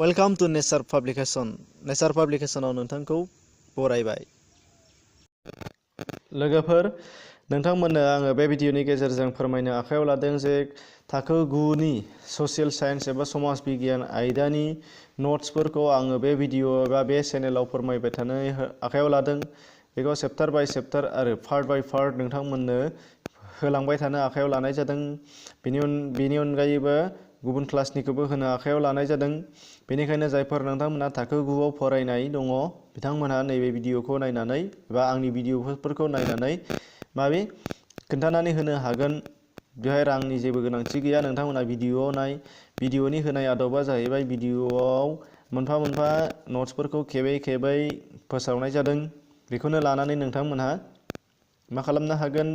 Welcome to nature publication. नेचार पाब्लिकेशनाव नोंथांखौ बरायबाय। लोगोफोर, नोंथांमोननो आङो बे भिडिअनि गेजेरजों फोरमायनो आखायाव लादों जे थाखो 9 नि ससियेल साइन्स एबा समाज बिगियान आयदानि नोट्सफोरखौ आङो बे भिडिअ एबा बे चेनेलाव फोरमायबाय थानो आखायाव लादों। बेखौ चेप्टार बाय चेप्टार आरो पार्ट बाय पार्ट नोंथांमोननो होलांबाय थानो आखायाव लानाय जादों। बेनि अनगायैबो गुबुन क्लासनिखौबो होनो आखायाव लानाय जादों। बेनिखायनो जायफोर नोंथांमोना थाखो 9 आव फरायनाय दङ बिथांमोनहा नैबे भिडिअखौ नायनानै एबा आंनि भिडिअफोरखौ नायनानै खोन्थानानै होनो हागोन। बेवहाय रांनि जेबो गोनांथि गैया। नोंथांमोना भिडिअआव नाय। भिडिअनि होनाय आदबा जाहैबाय भिडिअआव मोनफा मोनफा नोट्सफोरखौ खेबै खेबै फोसावनाय जादों। बेखौनो लानानै नोंथांमोनहा मा खालामनो हागोन,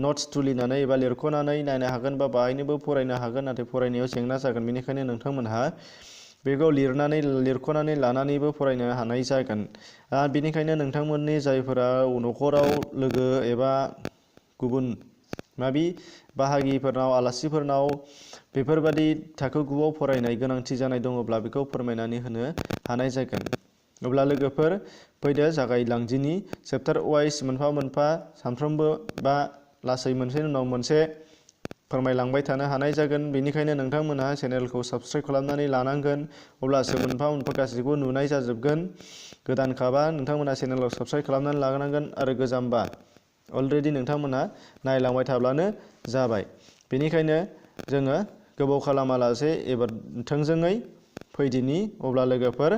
नोट्स तुलिनानै एबा लिरख'नानै नायनो हागोन बा बाहायनोबो फरायनो हागोन। नाथाय फरायनायाव जेंना जागोन। बेनिखायनो नोंथांमोनहा बेखौ लिरख'नानै लानानैबो फरायनो हानाय जागोन। बेनिखायनो नोंथांमोननि जायफोरा न'खराव लोगो एबा गुबुन बाहागिफोरनाव आलासिफोरनाव बेफोरबादि थाखो 9 आव फरायनाय गोनांथि जानाय दङब्ला बेखौ फोरमायनानै होनो हानाय जागोन। अब्ला लोगोफोर फैदो जागायलांदिनि। चेप्टार वाइज मोनफा मोनफा सानफ्रोमबो बा लासै मोनसेनि उनाव मोनसे फोरमायलांबाय थानो हानाय जागोन। बेनिखायनो नोंथांमोनहा चेनेलखौ साबस्क्राइब खालामनानै लानांगोन। अब्लासो मोनफा मोनफा गासैखौबो नुनाय जाजोबगोन। गोदानखाबा नोंथांमोना चेनेलाव साबस्क्राइब खालामनानै लानांगोन आरो गोजामबा अलरेडि नोंथांमोनहा नायलांबाय थाब्लानो जाबाय। बेनिखायनो जोङो गोबाव खालामालासे एबार थोंजोङै फैदिनि। अब्ला लोगोफोर